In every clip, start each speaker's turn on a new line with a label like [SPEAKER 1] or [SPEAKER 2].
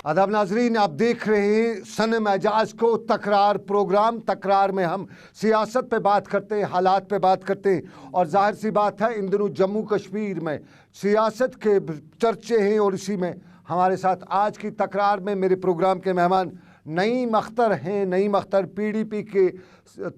[SPEAKER 1] आदाब नाजरीन, आप देख रहे हैं सनम एजाज को तकरार प्रोग्राम। तकरार में हम सियासत पे बात करते हैं, हालात पे बात करते हैं और जाहिर सी बात है इन दिनों जम्मू कश्मीर में सियासत के चर्चे हैं और इसी में हमारे साथ आज की तकरार में मेरे प्रोग्राम के मेहमान नईम अख्तर हैं। नईम अख्तर पीडीपी के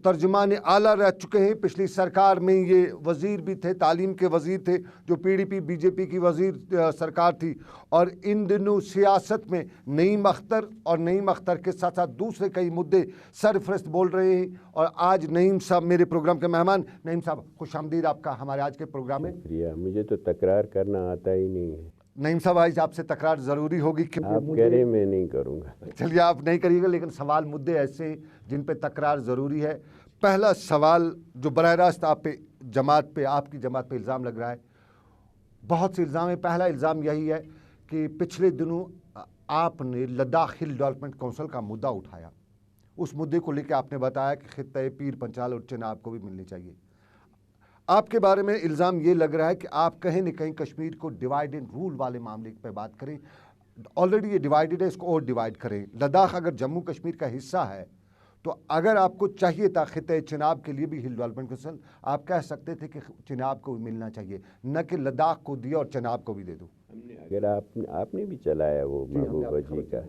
[SPEAKER 1] तर्जुमान आला रह चुके हैं। पिछली सरकार में ये वज़ीर भी थे, तालीम के वज़ीर थे जो पीडीपी बीजेपी की वज़ीर सरकार थी। और इन दिनों सियासत में नईम अख्तर और नईम अख्तर के साथ साथ दूसरे कई मुद्दे सरफरस्त बोल रहे हैं। और आज नईम साहब मेरे प्रोग्राम के मेहमान। नईम साहब, खुश आमदीद आपका हमारे आज के प्रोग्राम में।
[SPEAKER 2] शुक्रिया, मुझे तो तकरार करना आता ही नहीं है।
[SPEAKER 1] नईम साहब, आज आपसे तकरार ज़रूरी होगी।
[SPEAKER 2] आप करें, मैं नहीं करूँगा।
[SPEAKER 1] चलिए, आप नहीं करिएगा, लेकिन सवाल मुद्दे ऐसे हैं जिन पे तकरार ज़रूरी है। पहला सवाल जो बराह रास्त आप पे आपकी जमात पे इल्ज़ाम लग रहा है, बहुत से इल्ज़ाम है। पहला इल्ज़ाम यही है कि पिछले दिनों आपने लद्दाख हिल डेवलपमेंट काउंसिल का मुद्दा उठाया। उस मुद्दे को लेकर आपने बताया कि खित्ते पीर पंचाल और चिनाब को भी मिलनी चाहिए। आपके बारे में इल्ज़ाम ये लग रहा है कि आप कहीं न कहीं कश्मीर को डिवाइड एंड रूल वाले मामले पे बात करें। ऑलरेडी ये डिवाइडेड है, इसको और डिवाइड करें। लद्दाख अगर जम्मू कश्मीर का हिस्सा है तो अगर आपको चाहिए था खित्ते चिनाब के लिए भी हिल डेवलपमेंट काउंसिल, आप कह सकते थे कि चिनाब को भी मिलना चाहिए, न कि लद्दाख को दिया और चिनाब को भी दे दो।
[SPEAKER 2] अगर आपने भी चलाया वो महबूबा जी का,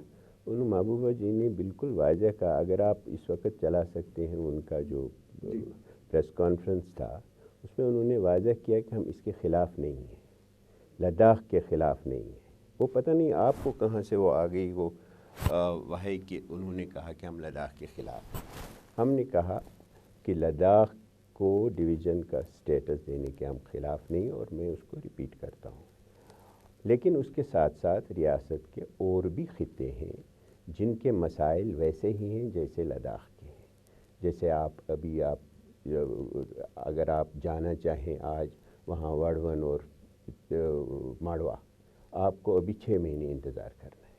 [SPEAKER 2] उन महबूबा जी ने बिल्कुल वाज़ह कहा। अगर आप इस वक्त चला सकते हैं, उनका जो प्रेस कॉन्फ्रेंस था उसमें उन्होंने वाज़ह किया कि हम इसके ख़िलाफ़ नहीं हैं, लद्दाख के ख़िलाफ़ नहीं है। वो पता नहीं आपको कहाँ से वो आ गई वो वही कि उन्होंने कहा कि हम लद्दाख के ख़िलाफ़। हमने कहा कि लद्दाख को डिवीज़न का स्टेटस देने के हम ख़िलाफ़ नहीं, और मैं उसको रिपीट करता हूँ। लेकिन उसके साथ साथ रियासत के और भी खित्ते हैं जिनके मसाइल वैसे ही हैं जैसे लद्दाख के हैं। जैसे आप अगर आप जाना चाहें आज वहाँ वड़वन और माड़वा, आपको अभी 6 महीने इंतज़ार करना है।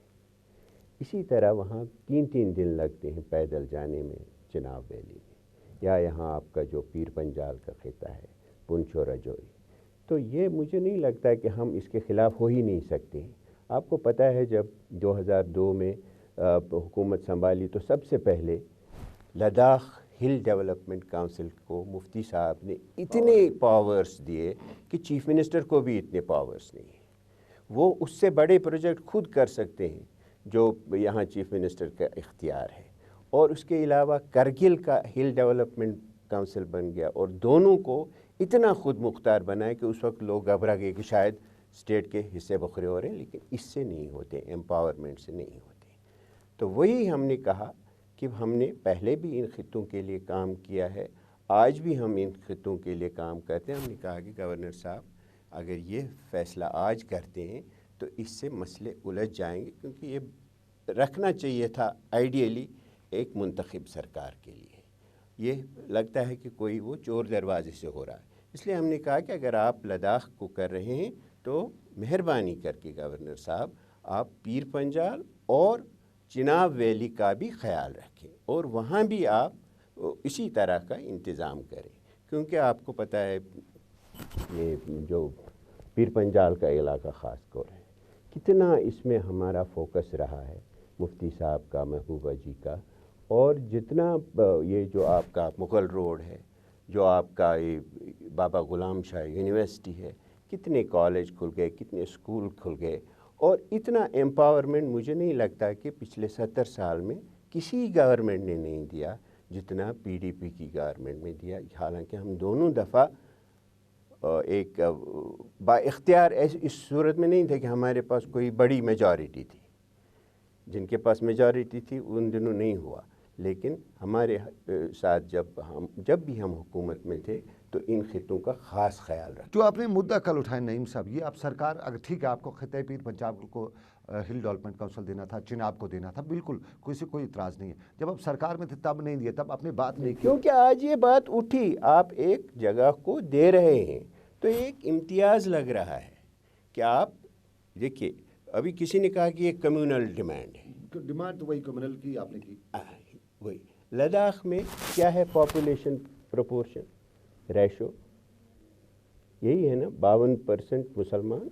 [SPEAKER 2] इसी तरह वहाँ 3-3 दिन लगते हैं पैदल जाने में चिनाब वैली में, या यहाँ आपका जो पीर पंजाल का खिता है पुंछ और रजौरी। तो ये मुझे नहीं लगता कि हम इसके ख़िलाफ़ हो ही नहीं सकते हैं। आपको पता है जब 2002 में हुकूमत संभाली तो सबसे पहले लद्दाख हिल डेवलपमेंट काउंसिल को मुफ्ती साहब ने इतने पावर्स दिए कि चीफ़ मिनिस्टर को भी इतने पावर्स नहीं है। वो उससे बड़े प्रोजेक्ट खुद कर सकते हैं जो यहाँ चीफ़ मिनिस्टर का इख्तियार है। और उसके अलावा करगिल का हिल डेवलपमेंट काउंसिल बन गया और दोनों को इतना खुद मुख्तार बनाए कि उस वक्त लोग घबरा गए कि शायद स्टेट के हिस्से बखरे हो रहे हैं, लेकिन इससे नहीं होते, एम्पावरमेंट से नहीं होते। तो वही हमने कहा कि हमने पहले भी इन खित्तों के लिए काम किया है, आज भी हम इन खित्तों के लिए काम करते हैं। हमने कहा कि गवर्नर साहब अगर ये फ़ैसला आज करते हैं तो इससे मसले उलझ जाएंगे, क्योंकि ये रखना चाहिए था आइडियली एक मुंतखब सरकार के लिए। ये लगता है कि कोई वो चोर दरवाजे से हो रहा है। इसलिए हमने कहा कि अगर आप लद्दाख को कर रहे हैं तो मेहरबानी करके गवर्नर साहब आप पीर पंजाल और चिनाब वैली का भी ख्याल रखें और वहाँ भी आप इसी तरह का इंतज़ाम करें। क्योंकि आपको पता है ये जो पीर पंजाल का इलाका ख़ास तौर है, कितना इसमें हमारा फोकस रहा है मुफ्ती साहब का, महबूबा जी का। और जितना ये जो आपका मुग़ल रोड है, जो आपका ये बाबा ग़ुलाम शाह यूनिवर्सिटी है, कितने कॉलेज खुल गए, कितने स्कूल खुल गए। और इतना एम्पावरमेंट मुझे नहीं लगता कि पिछले 70 साल में किसी गवर्नमेंट ने नहीं दिया जितना पीडीपी की गवर्नमेंट में दिया। हालांकि हम दोनों दफ़ा एक बाइख्तियार इस सूरत में नहीं थे कि हमारे पास कोई बड़ी मेजॉरिटी थी। जिनके पास मेजॉरिटी थी उन दिनों नहीं हुआ, लेकिन हमारे साथ जब भी हम हुकूमत में थे तो इन खितों का ख़ास ख्याल रखा।
[SPEAKER 1] जो आपने मुद्दा कल उठाया नईम साहब, ये आप सरकार अगर ठीक है आपको खित्ते पीर पंजाब को हिल डेवलपमेंट काउंसिल देना था, चिनाब को देना था, बिल्कुल कोई इतराज़ नहीं है। जब आप सरकार में थे तब नहीं दिया, तब आपने बात नहीं की।
[SPEAKER 2] क्योंकि आज ये बात उठी, आप एक जगह को दे रहे हैं तो एक इम्तियाज़ लग रहा है कि आप देखिए, अभी किसी ने कहा कि एक कम्यूनल डिमांड है।
[SPEAKER 1] डिमांड तो वही कम्यूनल की आपने की,
[SPEAKER 2] वही लद्दाख में क्या है पॉपुलेशन प्रोपोर्शन रेशो, यही है ना, 52% मुसलमान,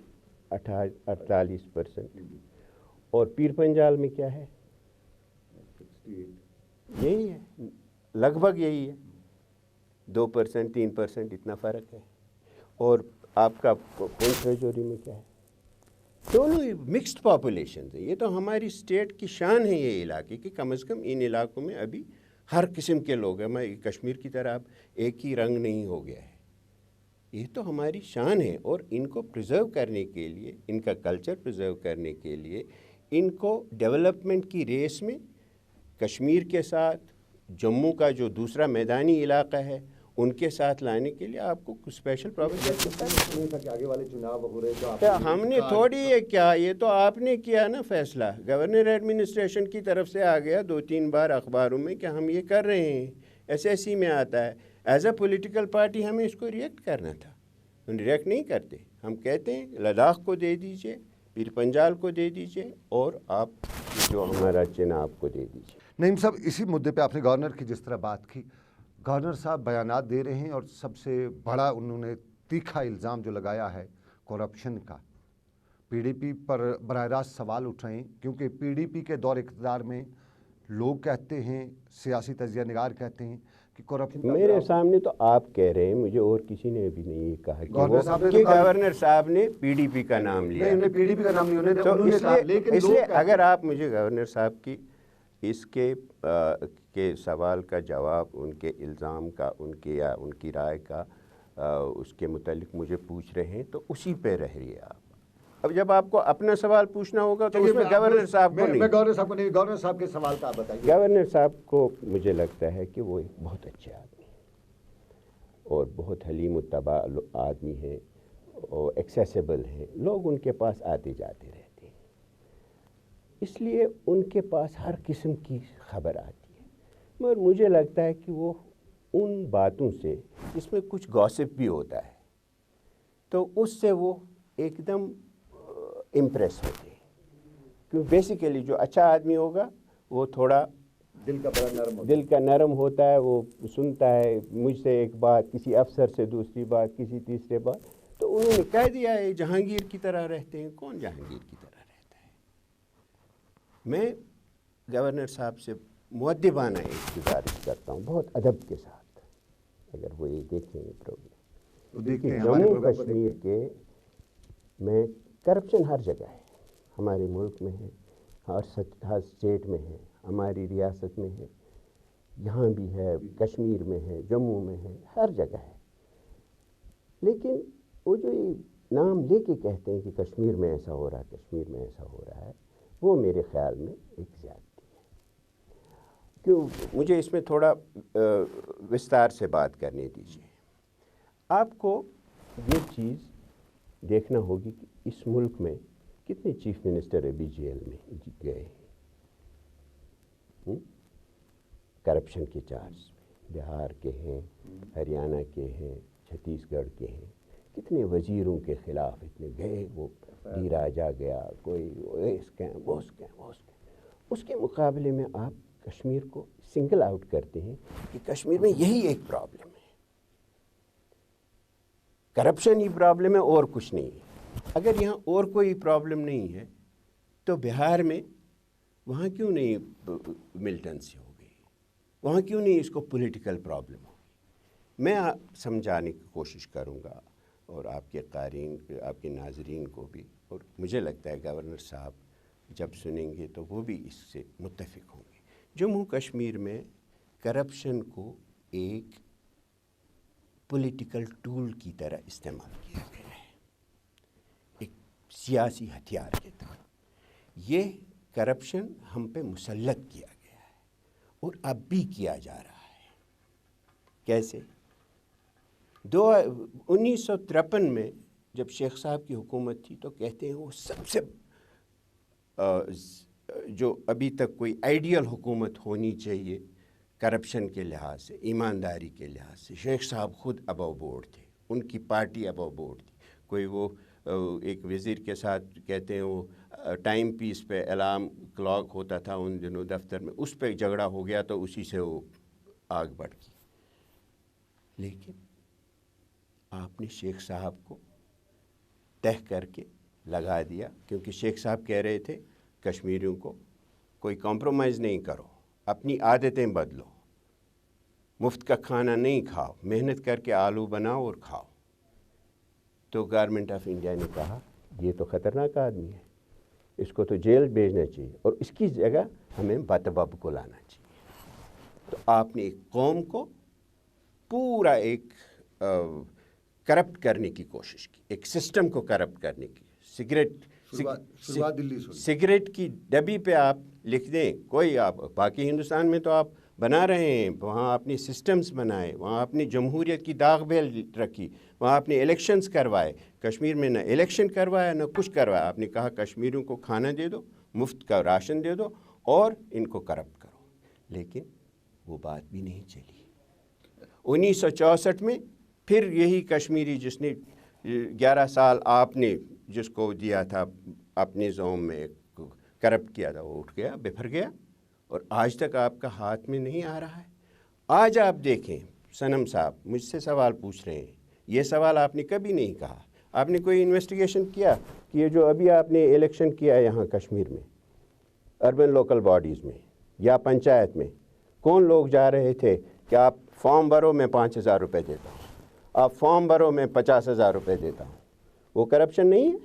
[SPEAKER 2] 48% اور پیر پنجال میں کیا ہے؟ یہی ہے، لگ بھگ یہی ہے، 2% 3% اتنا فرق ہے. اور آپ کا پونچھ ریجوری میں کیا ہے؟ دونوں مکسڈ پاپولیشن ہے. یہ تو ہماری اسٹیٹ کی شان ہے یہ علاقے کہ کم از کم ان علاقوں میں ابھی ہر قسم کے لوگ ہیں. میں کشمیر کی طرح اب ایک ہی رنگ نہیں ہو گیا ہے. یہ تو ہماری شان ہے، اور ان کو پرزرو کرنے کے لیے، ان کا کلچر پرزرو کرنے کے لیے، ان کو ڈیولپمنٹ کی ریس میں کشمیر کے ساتھ جموں کا جو دوسرا میدانی علاقہ ہے ان کے ساتھ لانے کے لیے آپ کو کچھ اسپیشل
[SPEAKER 1] آگے والے چناؤ ہو رہے
[SPEAKER 2] تو ہم نے تھوڑی یہ کیا، یہ تو آپ نے کیا نا فیصلہ. گورنر ایڈمنسٹریشن کی طرف سے آ گیا 2-3 بار اخباروں میں کہ ہم یہ کر رہے ہیں، SSC میں آتا ہے. ایز اے پولیٹیکل پارٹی ہمیں اس کو ریئیکٹ کرنا تھا. ہم ریئیکٹ نہیں کرتے. ہم کہتے ہیں لداخ کو دے دیجئے، پیر پنجال کو دے دیجئے، اور آپ جو ہمارا چناب کو دے دیجئے.
[SPEAKER 1] نعیم صاحب، اسی مدعے پہ آپ نے گورنر کی جس طرح بات کی، گورنر صاحب بیانات دے رہے ہیں اور سب سے بڑا انہوں نے تیکھا الزام جو لگایا ہے کرپشن کا. PDP پر براہ راست سوال اٹھ رہے ہیں کیونکہ PDP کے دور اقتدار میں لوگ کہتے ہیں، سیاسی تجزیہ نگار کہتے ہیں کہ کرپشن
[SPEAKER 2] میرے سامنے تو آپ کہہ رہے ہیں، مجھے اور کسی نے بھی نہیں یہ کہا کہ
[SPEAKER 1] گورنر
[SPEAKER 2] صاحب نے PDP کا نام لیا.
[SPEAKER 1] PDP کا نام نہیں،
[SPEAKER 2] تو اس لیے اگر آپ مجھے گورنر صاحب کی اس کے سوال کا جواب، ان کے الزام کا، ان کی رائے کا اس کے متعلق مجھے پوچھ رہے ہیں تو اسی پہ رہیے آپ. اب جب آپ کو اپنا سوال پوچھنا ہوگا تو اس میں گورنر صاحب کو نہیں.
[SPEAKER 1] میں گورنر صاحب کو نہیں، گورنر صاحب کے سوال کا آپ بتائیے.
[SPEAKER 2] گورنر صاحب کو مجھے لگتا ہے کہ وہ ایک بہت اچھے آدمی ہیں اور بہت حلیم الطبع آدمی ہیں اور ایکسیسیبل ہیں. لوگ ان کے پاس آتے جاتے رہتے ہیں، اس لیے ان کے پاس ہر قسم کی خبر آتی ہے. مگر مجھے لگتا ہے کہ وہ ان باتوں سے، اس میں کچھ گاسپ بھی ہوتا ہے، تو اس سے وہ ایک دم امپریس ہوتے ہیں. کیونکہ بیسیکلی جو اچھا آدمی ہوگا وہ تھوڑا دل کا نرم ہوتا ہے. وہ سنتا ہے مجھ سے ایک بات، کسی افسر سے دوسری بات، کسی تیسرے بات، تو انہوں نے کہہ دیا ہے جہانگیر کی طرح رہتے ہیں. کون جہانگیر کی طرح رہتا ہے؟ میں گورنر صاحب سے مؤدبانہ ایک گزارش کرتا ہوں، بہت ادب کے ساتھ. اگر وہ یہ دیکھیں گے پروگرام، جموں کشمیر کے میں کرپشن ہر جگہ ہے. ہمارے ملک میں ہے، ہر اسٹیٹ میں ہے، ہماری ریاست میں ہے، یہاں بھی ہے، کشمیر میں ہے، جموں میں ہے، ہر جگہ ہے. لیکن وہ جو یہ نام لے کے کہتے ہیں کہ کشمیر میں ایسا ہو رہا ہے، کشمیر میں ایسا ہو رہا ہے، وہ میرے خیال میں ایک زیادتی ہے. کیوں؟ مجھے اس میں تھوڑا وستار سے بات کرنے دیجیے. آپ کو یہ چیز دیکھنا ہوگی کہ اس ملک میں کتنے چیف منسٹر ابھی جیل میں گئے ہیں کرپشن کے چارج میں. بہار کے ہیں، ہریانہ کے ہیں، چھتیس گڑھ کے ہیں. کتنے وزیروں کے خلاف اتنے گئے، وہ ڈی راجا گیا، کوئی اسکیم وہ اسکیم وہ اسکیم. اس کے مقابلے میں آپ کشمیر کو سنگل آؤٹ کرتے ہیں کہ کشمیر میں یہی ایک پرابلم ہے، کرپشن ہی پرابلم ہے اور کچھ نہیں ہے. اگر یہاں اور کوئی پرابلم نہیں ہے تو بہار میں وہاں کیوں نہیں ملٹنسی ہو گئی؟ وہاں کیوں نہیں اس کو پولیٹیکل پرابلم ہوگی؟ میں سمجھانے کی کوشش کروں گا، اور آپ کے قارئین، آپ کے ناظرین کو بھی. اور مجھے لگتا ہے گورنر صاحب جب سنیں گے تو وہ بھی اس سے متفق ہوں گے. جموں کشمیر میں کرپشن کو ایک پولیٹیکل ٹول کی طرح استعمال کیا گیا ہے، ایک سیاسی ہتھیار کے طور. یہ کرپشن ہم پہ مسلط کیا گیا ہے اور اب بھی کیا جا رہا ہے. کیسے؟ 1953 میں جب شیخ صاحب کی حکومت تھی تو کہتے ہیں وہ سب سے جو ابھی تک کوئی آئیڈیل حکومت ہونی چاہیے کرپشن کے لحاظ سے، ایمانداری کے لحاظ سے، شیخ صاحب خود ابو بورڈ تھے، ان کی پارٹی ابو بورڈ تھی. کوئی وہ ایک وزیر کے ساتھ کہتے ہیں وہ ٹائم پیس پہ الارم کلاک ہوتا تھا ان دنوں دفتر میں، اس پہ جھگڑا ہو گیا تو اسی سے وہ آگ بڑھ گئی. لیکن آپ نے شیخ صاحب کو تہ کر کے لگا دیا، کیونکہ شیخ صاحب کہہ رہے تھے کشمیریوں کو کوئی کمپرومائز نہیں کرو، اپنی عادتیں بدلو، مفت کا کھانا نہیں کھاؤ، محنت کر کے آلو بناؤ اور کھاؤ۔ تو گورنمنٹ آف انڈیا نے کہا یہ تو خطرناک آدمی ہے، اس کو تو جیل بھیجنا چاہیے اور اس کی جگہ ہمیں بتبب کو لانا چاہیے۔ تو آپ نے ایک قوم کو پورا ایک کرپٹ کرنے کی کوشش کی، ایک سسٹم کو کرپٹ کرنے کی۔ سگریٹ کی ڈبی پہ آپ لکھ دیں کوئی، آپ باقی ہندوستان میں تو آپ بنا رہے ہیں، وہاں اپنی سسٹمز بنائے، وہاں اپنی جمہوریت کی داغ بیل رکھی، وہاں اپنے الیکشنز کروائے۔ کشمیر میں نہ الیکشن کروایا نہ کچھ کروایا، آپ نے کہا کشمیریوں کو کھانا دے دو، مفت کا راشن دے دو اور ان کو کرپٹ کرو، لیکن وہ بات بھی نہیں چلی۔ 1964 میں پھر یہی کشمیری جس نے 11 سال آپ نے جس کو دیا تھا اپنے زوم میں کرپٹ کیا تھا، وہ اٹھ گیا، بفر گیا اور آج تک آپ کا ہاتھ میں نہیں آ رہا ہے۔ آج آپ دیکھیں صنم صاحب مجھ سے سوال پوچھ رہے ہیں، یہ سوال آپ نے کبھی نہیں کہا۔ آپ نے کوئی انویسٹیگیشن کیا کہ یہ جو ابھی آپ نے الیکشن کیا یہاں کشمیر میں اربن لوکل باڈیز میں یا پنچایت میں، کون لوگ جا رہے تھے کہ آپ فارم بھرو میں 5,000 روپے دیتا ہوں، آپ فارم بھرو میں 50,000 روپے دیتا ہوں؟ وہ کرپشن نہیں ہے؟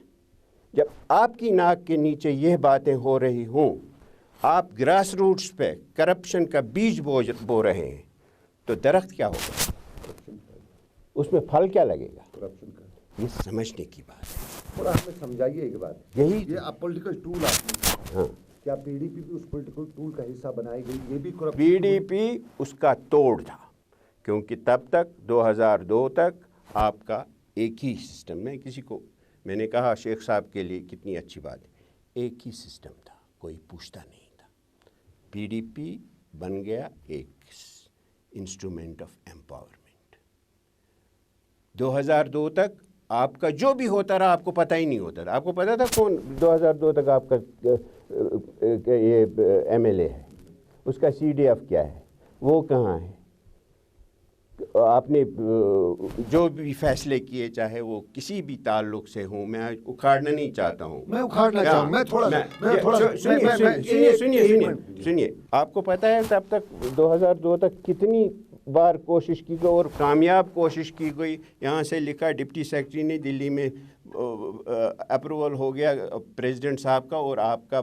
[SPEAKER 2] جب آپ کی ناک کے نیچے یہ باتیں ہو رہی ہوں، آپ گراس روٹس پہ کرپشن کا بیج بو رہے ہیں، تو درخت کیا ہوگا؟ اس میں پھل کیا لگے گا؟ کرپشن کا یہ سمجھنے کی بات ہے۔
[SPEAKER 1] تھوڑا ہمیں سمجھائیے ایک بات،
[SPEAKER 2] یہی
[SPEAKER 1] یہ پولیٹیکل ٹول آپ نے،
[SPEAKER 2] ہاں،
[SPEAKER 1] کیا پی ڈی پی بھی اس پولیٹیکل ٹول کا حصہ بنائی گئی؟ یہ بھی
[SPEAKER 2] پی ڈی پی اس کا توڑ تھا، کیونکہ تب تک 2002 تک آپ کا ایک ہی سسٹم، میں نے کہا شیخ صاحب کے لیے کتنی اچھی بات ہے، ایک ہی سسٹم تھا، کوئی پوچھتا نہیں تھا۔ پی ڈی پی بن گیا ایک انسٹرومنٹ آف ایمپاورمنٹ۔ 2002 تک آپ کا جو بھی ہوتا رہا آپ کو پتہ ہی نہیں ہوتا تھا۔ آپ کو پتہ تھا کون 2002 تک آپ کا یہ ایم ایل اے ہے، اس کا سی ڈی ایف کیا ہے، وہ کہاں ہے؟ آپ نے جو بھی فیصلے کیے چاہے وہ کسی بھی تعلق سے ہوں، میں اکھاڑنا نہیں چاہتا ہوں،
[SPEAKER 1] میں اکھاڑنا چاہوں، میں تھوڑا
[SPEAKER 2] سنیے، آپ کو پتہ ہے تب تک 2002 تک کتنی بار کوشش کی گئی اور کامیاب کوشش کی گئی۔ یہاں سے لکھا ڈپٹی سیکرٹری نے، دلی میں اپروول ہو گیا پریزیڈنٹ صاحب کا اور آپ کا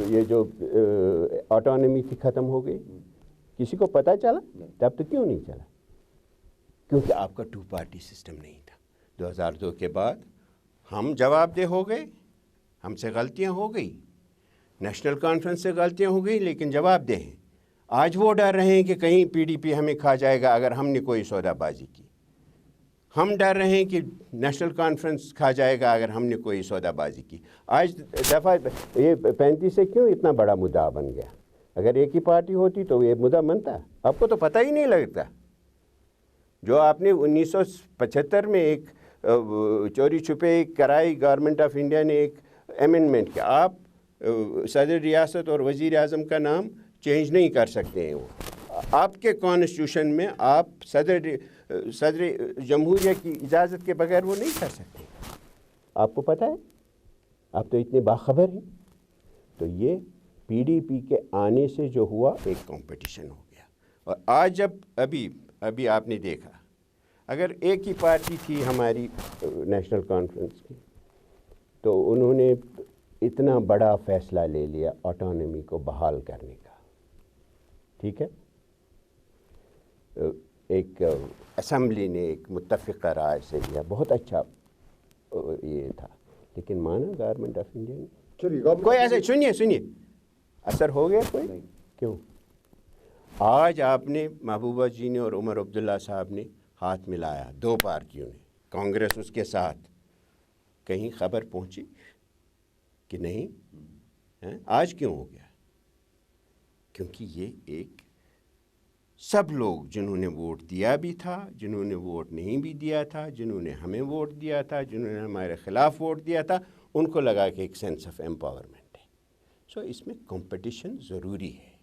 [SPEAKER 2] یہ جو آٹونومی تھی ختم ہو گئی۔ کسی کو پتہ چلا؟ تب تک کیوں نہیں چلا؟ کیونکہ آپ کا 2 پارٹی سسٹم نہیں تھا۔ 2002 کے بعد ہم جواب دہ ہو گئے، ہم سے غلطیاں ہو گئی، نیشنل کانفرنس سے غلطیاں ہو گئی، لیکن جواب دہ ہیں۔ آج وہ ڈر رہے ہیں کہ کہیں پی ڈی پی ہمیں کھا جائے گا اگر ہم نے کوئی سودا بازی کی، ہم ڈر رہے ہیں کہ نیشنل کانفرنس کھا جائے گا اگر ہم نے کوئی سودا بازی کی۔ آج دفعہ یہ 35 سے کیوں اتنا بڑا مدعا بن گیا؟ اگر ایک ہی پارٹی ہوتی تو یہ مدعا بنتا؟ آپ کو تو پتہ ہی نہیں لگتا۔ جو آپ نے 1975 میں ایک چوری چھپے ایک کرائی، گورنمنٹ آف انڈیا نے ایک امینڈمنٹ کیا، آپ صدر ریاست اور وزیر اعظم کا نام چینج نہیں کر سکتے ہیں۔ وہ آپ کے کانسٹیٹیوشن میں آپ صدر جمہوریہ کی اجازت کے بغیر وہ نہیں کر سکتے۔ آپ کو پتہ ہے؟ آپ تو اتنے باخبر ہیں۔ تو یہ پی ڈی پی کے آنے سے جو ہوا ایک کمپٹیشن ہو گیا، اور آج جب ابھی آپ نے دیکھا، اگر ایک ہی پارٹی تھی ہماری نیشنل کانفرنس کی، تو انہوں نے اتنا بڑا فیصلہ لے لیا آٹونومی کو بحال کرنے کا، ٹھیک ہے؟ ایک اسمبلی نے ایک متفقہ رائے سے لیا، بہت اچھا یہ تھا، لیکن مانا گورنمنٹ آف انڈیا نے کوئی ایسے سنیے اثر ہو گیا کوئی؟ کیوں؟ آج آپ نے محبوبہ جی نے اور عمر عبداللہ صاحب نے ہاتھ ملایا، 2 پارٹیوں نے، کانگریس اس کے ساتھ، کہیں خبر پہنچی کہ نہیں؟ آج کیوں ہو گیا؟ کیونکہ یہ ایک سب لوگ جنہوں نے ووٹ دیا بھی تھا، جنہوں نے ووٹ نہیں بھی دیا تھا، جنہوں نے ہمیں ووٹ دیا تھا، جنہوں نے ہمارے خلاف ووٹ دیا تھا، ان کو لگا کہ ایک سینس آف ایمپاورمنٹ ہے۔ سو اس میں کمپٹیشن ضروری ہے،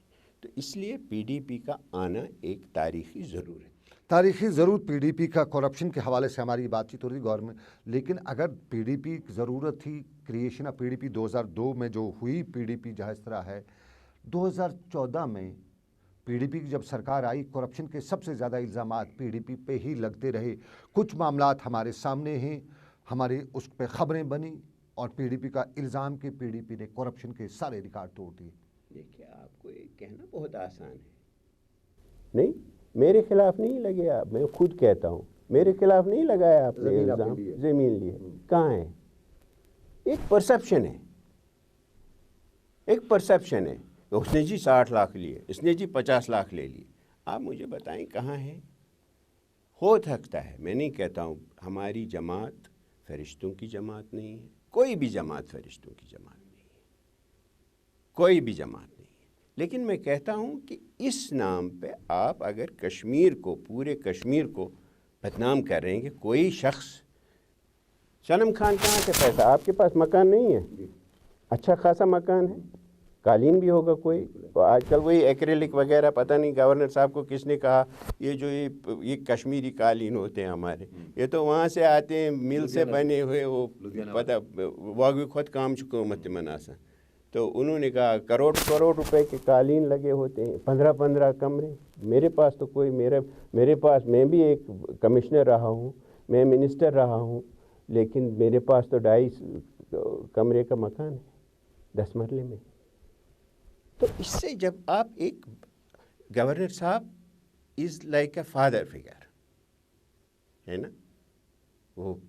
[SPEAKER 2] تو اس لیے پی ڈی پی کا آنا ایک تاریخی ضرورت ہے۔
[SPEAKER 1] تاریخی ضرورت پی ڈی پی کا کرپشن کے حوالے سے ہماری بات چیت ہو رہی گورنمنٹ، لیکن اگر پی ڈی پی ضرورت تھی क्रिएशन ऑफ PDP 2002 में जो हुई, PDP जहाँ इस तरह है, 2014 में PDP की जब सरकार आई, करप्शन के सबसे ज़्यादा इल्ज़ामात PDP पे ही लगते रहे। कुछ मामलात हमारे सामने हैं, हमारे उस पर ख़बरें बनी और PDP का इल्ज़ाम कि PDP ने करप्शन के सारे रिकॉर्ड तोड़ दिए।
[SPEAKER 2] देखिए, आपको ये कहना बहुत आसान है, नहीं मेरे खिलाफ नहीं लगे आप, मैं खुद कहता हूँ मेरे खिलाफ नहीं लगाया आपने इल्ज़ाम, ज़मीन लिए कहाँ है? एक परसेप्शन है, एक परसेप्शन है, उसने जी 60 लाख लिए, इसने जी 50 लाख ले लिए। आप मुझे बताएं कहाँ है? हो सकता है, मैं नहीं कहता हूँ हमारी जमात फरिश्तों की जमात नहीं है, कोई भी जमात फरिश्तों की जमात नहीं है, कोई भी जमात नहीं है, लेकिन मैं कहता हूँ कि इस नाम पे आप अगर कश्मीर को, पूरे कश्मीर को बदनाम कर रहे हैं कि कोई शख्स, सनम खान कहाँ से पैसा, आपके पास मकान नहीं है, अच्छा खासा मकान है, कालीन भी होगा कोई, तो आजकल वही एक्रेलिक वगैरह, पता नहीं गवर्नर साहब को किसने कहा ये जो ये कश्मीरी कालीन होते हैं हमारे, ये तो वहाँ से आते हैं, मिल से बने हुए, वो पता वो भी खुद काम हुकूमत मनासा, तो उन्होंने कहा करोड़ करोड़ रुपए के कालीन लगे होते हैं, 15-15 कमरे। मेरे पास तो कोई, मेरे पास, मैं भी एक कमिश्नर रहा हूँ, मैं मिनिस्टर रहा हूँ, लेकिन मेरे पास तो 2.5 कमरे का मकान है 10 मरले में। तो इससे जब आप एक गवर्नर साहब is like a father figure है ना, वो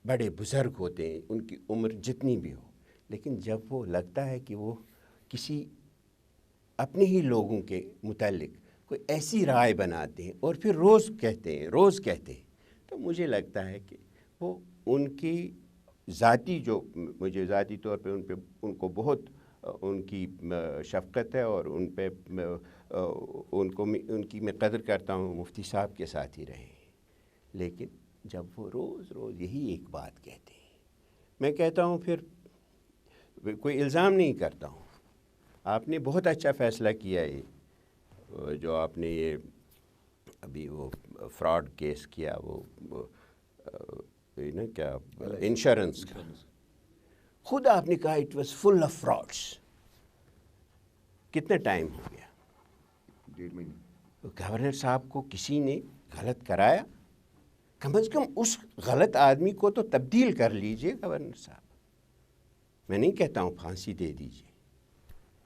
[SPEAKER 2] बड़े बुज़ुर्ग होते हैं, उनकी उम्र जितनी भी हो, लेकिन जब वो लगता है कि वो किसी अपने ही लोगों के मुतालिक कोई ऐसी राय बनाते हैं और फिर रोज़ कहते हैं, तो मुझे लगता है कि वो उनकी ज़ाती, जो मुझे ज़ाती तौर पे उनको बहुत उनकी शफ़क़त है और उन पे उनकी मैं कदर करता हूँ, मुफ्ती साहब के साथ ही रहे, लेकिन जब वो रोज़ यही एक बात कहते हैं, मैं कहता हूँ फिर कोई इल्ज़ाम नहीं करता हूँ, आपने बहुत अच्छा फ़ैसला किया है, जो आपने ये अभी वो फ्रॉड केस किया, वो ना क्या इंश्योरेंस का, खुद आपने कहा it was full of frauds. कितना टाइम हो गया?
[SPEAKER 1] 1.5 महीने।
[SPEAKER 2] गवर्नर साहब को किसी ने गलत कराया, कम से कम उस गलत आदमी को तो तब्दील कर लीजिए गवर्नर साहब। मैं नहीं कहता हूँ फांसी दे दीजिए,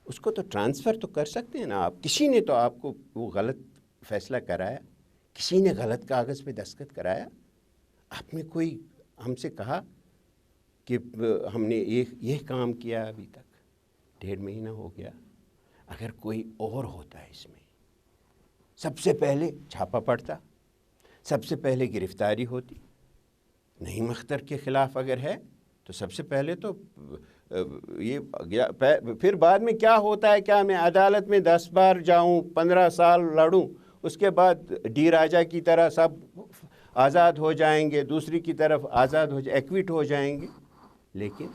[SPEAKER 2] उसको तो ट्रांसफ़र तो कर सकते हैं ना आप। किसी ने तो आपको वो गलत फ़ैसला कराया, किसी ने गलत कागज़ पे दस्तखत कराया, आपने कोई हमसे कहा कि हमने ये काम किया, अभी तक 1.5 महीना हो गया। अगर कोई और होता है इसमें, सबसे पहले छापा पड़ता, सबसे पहले गिरफ्तारी होती। नईम अख्तर के ख़िलाफ़ अगर है तो सबसे पहले तो ये, फिर बाद में क्या होता है, क्या मैं अदालत में 10 बार जाऊं, 15 साल लड़ूं, उसके बाद डी राजा की तरह सब आज़ाद हो जाएंगे, दूसरी की तरफ आज़ाद हो जाए, एक्विट हो जाएंगे। लेकिन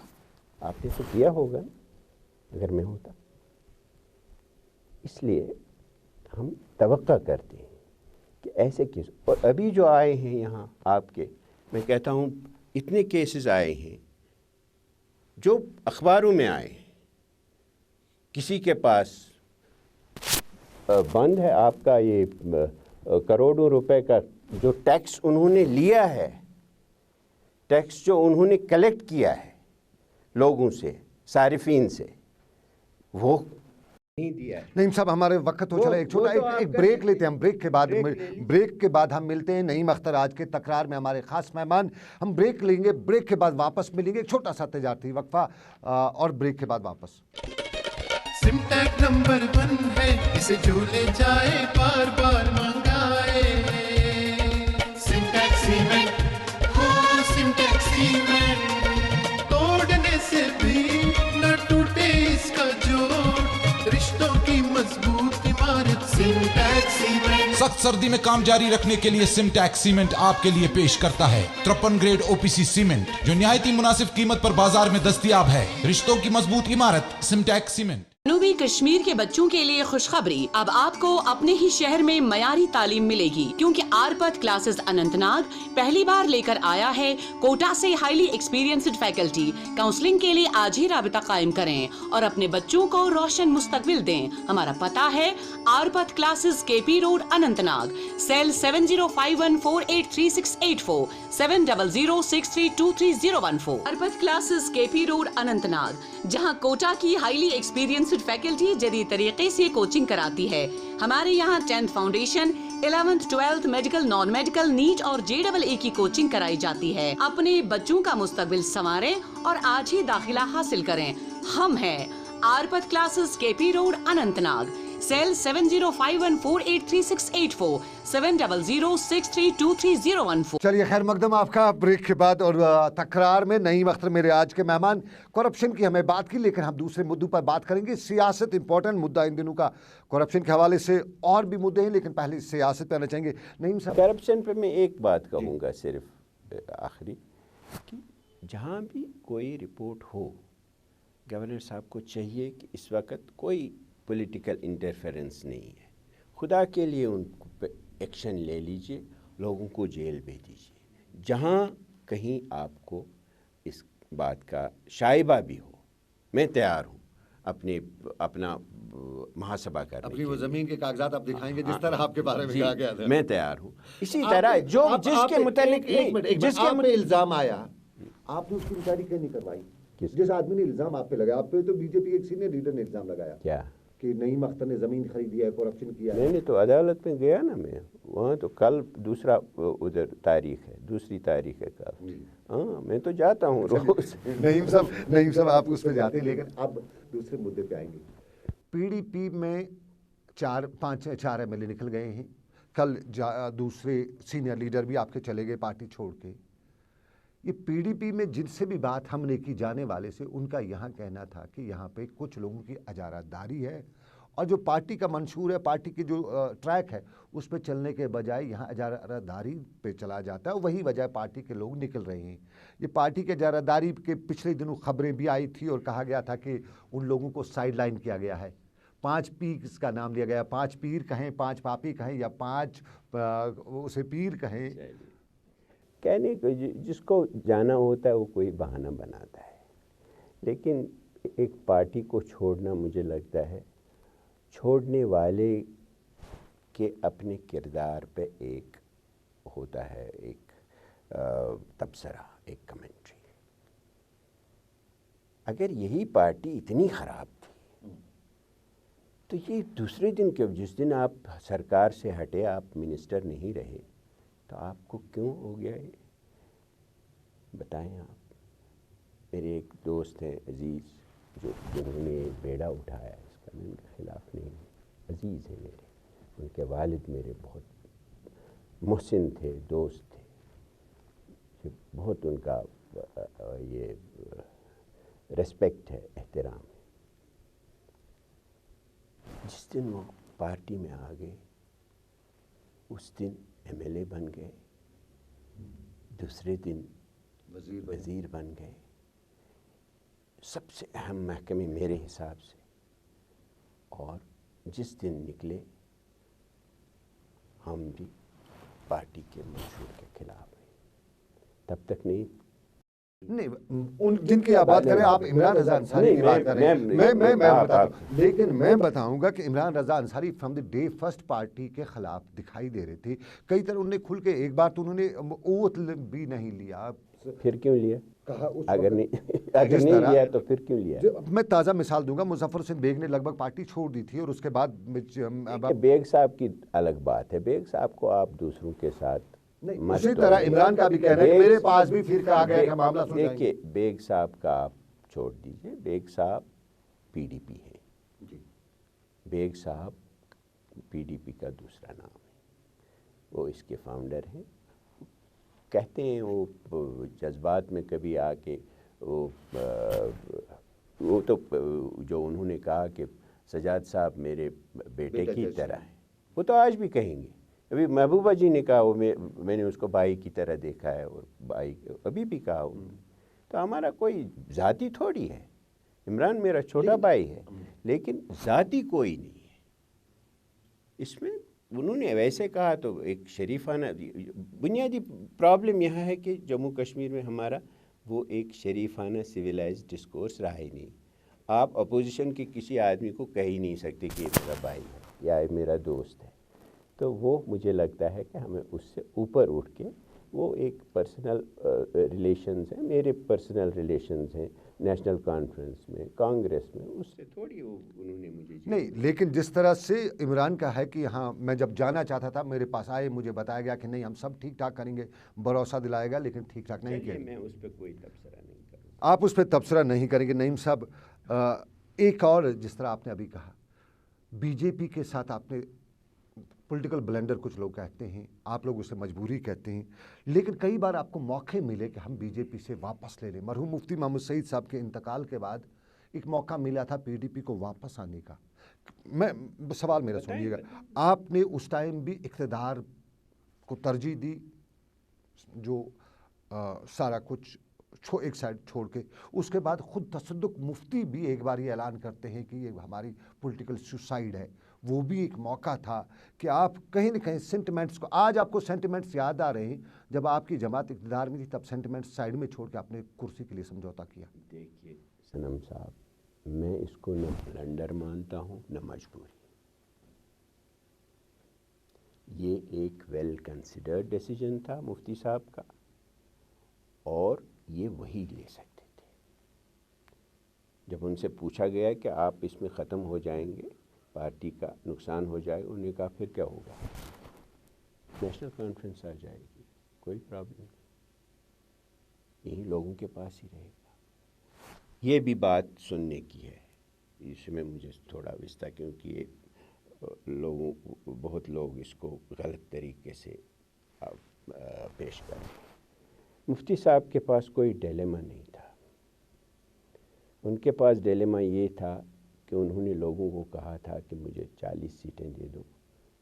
[SPEAKER 2] आपने तो किया होगा अगर मैं होता। इसलिए हम तवक्का करते हैं कि ऐसे केस, और अभी जो आए हैं यहाँ आपके, मैं कहता हूँ इतने केसेस आए हैं जो अखबारों में आए हैं। किसी के पास बंद है आपका ये करोड़ों रुपए का जो टैक्स उन्होंने लिया है, टैक्स जो उन्होंने कलेक्ट किया है लोगों से, सारिफीन से, वो नहीं दिया है।
[SPEAKER 1] नईम साहब, हमारे वक्त हो चला, एक छोटा एक ब्रेक लेते हैं हम। ब्रेक के बाद हम मिलते हैं। नईम अख्तर आज के तकरार में हमारे खास मेहमान। हम ब्रेक लेंगे, ब्रेक के बाद वापस मिलेंगे। एक छोटा सा तजारती वक्फा और ब्रेक के बाद वापस।
[SPEAKER 3] सिमटेक नंबर 1 है, इसे जो ले जाए बार बार मंगाए। सिमटेक सीमेंट, हो सिमटेक सीमेंट, तोड़ने से भी न टूटे इसका जोड़, रिश्तों की मजबूत इमारत सिमटेक सीमेंट।
[SPEAKER 4] सख्त सर्दी में काम जारी रखने के लिए सिमटेक सीमेंट आपके लिए पेश करता है 53 ग्रेड OPC सीमेंट, जो निहायती मुनासिब कीमत पर बाजार में दस्तयाब है। रिश्तों की मजबूत इमारत सिमटेक सीमेंट।
[SPEAKER 5] जनूबी कश्मीर के बच्चों के लिए खुशखबरी, अब आपको अपने ही शहर में मयारी तालीम मिलेगी, क्योंकि आरपत क्लासेस अनंतनाग पहली बार लेकर आया है कोटा से हाईली एक्सपीरियंस्ड फैकल्टी। काउंसलिंग के लिए आज ही राबिता कायम करें और अपने बच्चों को रोशन मुस्तकबिल दें। हमारा पता है Arpat classes KP road Anantnag, cell 7051483684 7006323014। Arpat classes KP road Anantnag, जहां कोटा की हाईली एक्सपीरियंस्ड फैकल्टी जदीद तरीके से कोचिंग कराती है। हमारे यहाँ 10th foundation, 11th 12th medical, non medical, NEET और JEE की कोचिंग कराई जाती है। अपने बच्चों का मुस्तकबिल संवारें और आज ही दाखिला हासिल करें। हम हैं Arpat classes KP road Anantnag, cell 7051483684 7006323014।
[SPEAKER 1] चलिए खैर मकदम आपका ब्रेक के बाद। और तकरार में नईम अख्तर मेरे आज के मेहमान। करप्शन की हमें बात की, लेकिन हम दूसरे मुद्दों पर बात करेंगे। सियासत इंपॉर्टेंट मुद्दा इन दिनों का करप्शन के हवाले से, और भी मुद्दे हैं, लेकिन पहले सियासत पे आना चाहेंगे। नईम साहब,
[SPEAKER 2] करप्शन पे मैं एक बात कहूँगा सिर्फ आखिरी, कि जहाँ भी कोई रिपोर्ट हो, गवर्नर साहब को चाहिए कि इस वक्त कोई पॉलिटिकल इंटरफेरेंस नहीं है, खुदा के लिए उन पे एक्शन ले लीजिए, लोगों को जेल भेज दीजिए। जहाँ कहीं आपको इस बात का शाइबा भी हो, मैं तैयार हूँ अपना महासभा करने।
[SPEAKER 1] अपनी वो जमीन के कागजात आप दिखाएंगे जिस तरह आपके बारे में कहा गया था।
[SPEAKER 2] मैं तैयार हूँ। इसी तरह जो जिसके मुतालिक
[SPEAKER 1] जिसके इल्जाम आया, आपने उसकी इंक्वायरी क्यों नहीं करवाई? जिस आदमी ने इल्जाम आप पे लगाया, आप पे तो बीजेपी एक सीनियर लीडर ने इल्जाम लगाया
[SPEAKER 2] क्या
[SPEAKER 1] कि नईम अख्तर ने जमीन खरीदी है, करप्शन किया है।
[SPEAKER 2] मैंने तो अदालत में गया ना, मैं वहाँ तो कल दूसरा उधर तारीख है, दूसरी तारीख है कल। हाँ, मैं तो जाता हूँ रोज।
[SPEAKER 1] नईम साहब आप उस पर जाते हैं, लेकिन अब दूसरे मुद्दे पे आएंगे। PDP में 4 MLA निकल गए हैं। कल दूसरे सीनियर लीडर भी आपके चले गए पार्टी छोड़ के। ये PDP में जिनसे भी बात हमने की जाने वाले से, उनका यहाँ कहना था कि यहाँ पे कुछ लोगों की अजारादारी है, और जो पार्टी का मंशूर है, पार्टी की जो ट्रैक है, उस पे चलने के बजाय यहाँ अजारादारी पे चला जाता है। वही वजह पार्टी के लोग निकल रहे हैं। ये पार्टी के अजारादारी के पिछले दिनों खबरें भी आई थी और कहा गया था कि उन लोगों को साइडलाइन किया गया है। 5 पीर का नाम लिया गया, 5 पीर कहें, 5 पापी कहें, या 5 उसे पीर कहें।
[SPEAKER 2] कहने को जिसको जाना होता है वो कोई बहाना बनाता है, लेकिन एक पार्टी को छोड़ना, मुझे लगता है छोड़ने वाले के अपने किरदार पे एक होता है, एक तबसरा, एक कमेंट्री। अगर यही पार्टी इतनी ख़राब थी तो ये दूसरे दिन क्यों, जिस दिन आप सरकार से हटे, आप मिनिस्टर नहीं रहे, तो आपको क्यों हो गया ये बताएं आप। मेरे एक दोस्त हैं अजीज़, जिन्होंने बेड़ा उठाया, इसका मैं उनके ख़िलाफ़ नहीं, अजीज़ हैं मेरे। उनके वालिद मेरे बहुत मुहसिन थे, दोस्त थे, बहुत उनका ये रेस्पेक्ट है, एहतराम है। जिस दिन वो पार्टी में आ गए, उस दिन MLA बन गए, दूसरे दिन वज़ीर बन गए। सबसे अहम महकमे मेरे हिसाब से, और जिस दिन निकले हम भी पार्टी के मंशूर के खिलाफ हैं। तब तक नहीं
[SPEAKER 1] उन जिनकी आप बात करें, आप इमरान रज़ा अंसारी की बात करें, मैं लेकिन मैं बताऊंगा कि Imran Raza Ansari from the day first party के खिलाफ दिखाई दे रहे थे। कई तरह उन्होंने खुल के, एक बार तो उन्होंने ओथ भी नहीं लिया।
[SPEAKER 2] फिर क्यों लिया? कहा अगर नहीं लिया तो फिर क्यों लिया?
[SPEAKER 1] मैं ताज़ा मिसाल दूंगा, मुजफ्फर हुसैन बेग ने लगभग पार्टी छोड़ दी थी, और उसके बाद
[SPEAKER 2] बेग साहब की अलग बात है। बेग साहब को आप दूसरों के साथ
[SPEAKER 1] नहीं, उसी तरह इमरान का भी कहना है कि मेरे पास भी फिर आ गया मामला।
[SPEAKER 2] देखिए, बेग साहब का आप छोड़ दीजिए, बेग साहब PDP है। बेग साहब PDP का दूसरा नाम है, वो इसके फाउंडर हैं। कहते हैं वो जज्बात में कभी आके वो तो जो उन्होंने कहा कि सजाद साहब मेरे बेटे की तरह हैं, वो तो आज भी कहेंगे। अभी महबूबा जी ने कहा, वो मैंने उसको भाई की तरह देखा है, और भाई अभी भी कहा उन्होंने। तो हमारा कोई ज़ाती थोड़ी है, इमरान मेरा छोटा भाई है, لیکن ذاتی کوئی نہیں ہے اس میں. انہوں نے ویسے کہا تو ایک شریفانہ. بنیادی پرابلم یہاں ہے کہ جموں کشمیر میں ہمارا وہ ایک شریفانہ سویلائز ڈسکورس رہا ہی نہیں. آپ اپوزیشن کے کسی آدمی کو کہہ ہی نہیں سکتے کہ یہ میرا بھائی ہے یا یہ میرا دوست ہے. تو وہ مجھے لگتا ہے کہ ہمیں اس سے اوپر اٹھ کے وہ ایک پرسنل ریلیشنز ہیں, میرے پرسنل ریلیشنز ہیں نیشنل کانفرنس میں, کانگریس میں, اس سے تھوڑی انہوں نے مجھے
[SPEAKER 1] نہیں. لیکن جس طرح سے عمران کا ہے کہ ہاں میں جب جانا چاہتا تھا میرے پاس آئے, مجھے بتایا گیا کہ نہیں ہم سب ٹھیک ٹھاک کریں گے, بھروسہ دلائے گا, لیکن ٹھیک ٹھاک نہیں کیا.
[SPEAKER 2] میں اس پہ کوئی تبصرہ نہیں کروں.
[SPEAKER 1] آپ اس پہ تبصرہ نہیں کریں گے. نعیم صاحب, ایک اور جس طرح آپ نے ابھی کہا بی جے پی کے ساتھ آپ نے پولیٹیکل بلینڈر کچھ لوگ کہتے ہیں, آپ لوگ اسے مجبوری کہتے ہیں, لیکن کئی بار آپ کو موقع ملے کہ ہم بی جے پی سے واپس لے لیں. مرحوم مفتی محمد سعید صاحب کے انتقال کے بعد ایک موقع ملا تھا پی ڈی پی کو واپس آنے کا. میں سوال میرا سنیے گا, آپ نے اس ٹائم بھی اقتدار کو ترجیح دی, جو سارا کچھ ایک سائڈ چھوڑ کے, اس کے بعد خود تصدق مفتی بھی ایک بار یہ اعلان کرتے ہیں کہ یہ ہماری پولیٹیکل سوسائڈ ہے. وہ بھی ایک موقع تھا کہ آپ کہیں نہ کہیں سینٹیمنٹس کو, آج آپ کو سینٹیمنٹس یاد آ رہے ہیں, جب آپ کی جماعت اقتدار میں تھی تب سینٹیمنٹس سائڈ میں چھوڑ کے آپ نے کرسی کے لیے سمجھوتا کیا.
[SPEAKER 2] دیکھیے صنم صاحب, میں اس کو نہ بلنڈر مانتا ہوں نہ مجبوری. یہ ایک ویل کنسیڈرڈ ڈیسیجن تھا مفتی صاحب کا, اور یہ وہی لے سکتے تھے. جب ان سے پوچھا گیا کہ آپ اس میں ختم ہو جائیں گے, پارٹی کا نقصان ہو جائے گا, انہوں نے کہا پھر کیا ہوگا, نیشنل کانفرنس آ جائے گی, کوئی پرابلم نہیں, یہی لوگوں کے پاس ہی رہے گا. یہ بھی بات سننے کی ہے, اس میں مجھے تھوڑا وستہ, کیونکہ یہ بہت لوگ اس کو غلط طریقے سے پیش کر رہے ہیں. مفتی صاحب کے پاس کوئی ڈیلیما نہیں تھا. ان کے پاس ڈیلیما یہ تھا کہ انہوں نے لوگوں کو کہا تھا کہ مجھے 40 سیٹیں دے دو,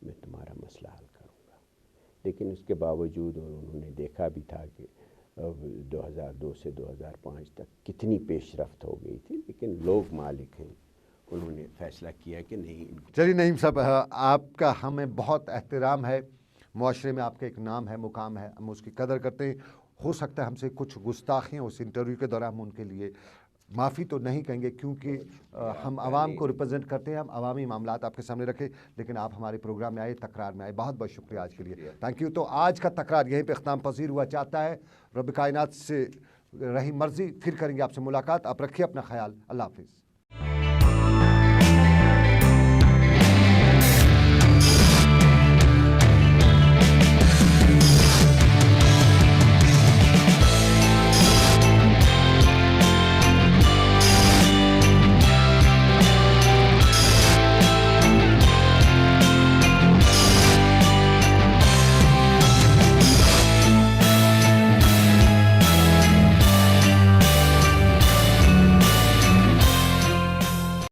[SPEAKER 2] میں تمہارا مسئلہ حل کروں گا. لیکن اس کے باوجود, اور انہوں نے دیکھا بھی تھا کہ 2002 سے 2005 تک کتنی پیش رفت ہو گئی تھی, لیکن لوگ مالک ہیں, انہوں نے فیصلہ کیا کہ نہیں.
[SPEAKER 1] چلیے نعیم صاحب, آپ کا ہمیں بہت احترام ہے, معاشرے میں آپ کا ایک نام ہے, مقام ہے, ہم اس کی قدر کرتے ہیں. ہو سکتا ہے ہم سے کچھ گستاخیاں اس انٹرویو کے دوران ہم ان کے لیے معافی تو نہیں کہیں گے, کیونکہ ہم عوام کو ریپرزینٹ کرتے ہیں, ہم عوامی معاملات آپ کے سامنے رکھے, لیکن آپ ہمارے پروگرام میں آئے, تکرار میں آئے, بہت بہت شکریہ آج کے لیے, تھینک یو. تو آج کا تکرار یہیں پہ اختتام پذیر ہوا. چاہتا ہے رب کائنات سے رہی مرضی, پھر کریں گے آپ سے ملاقات. آپ رکھیے اپنا خیال. اللہ حافظ.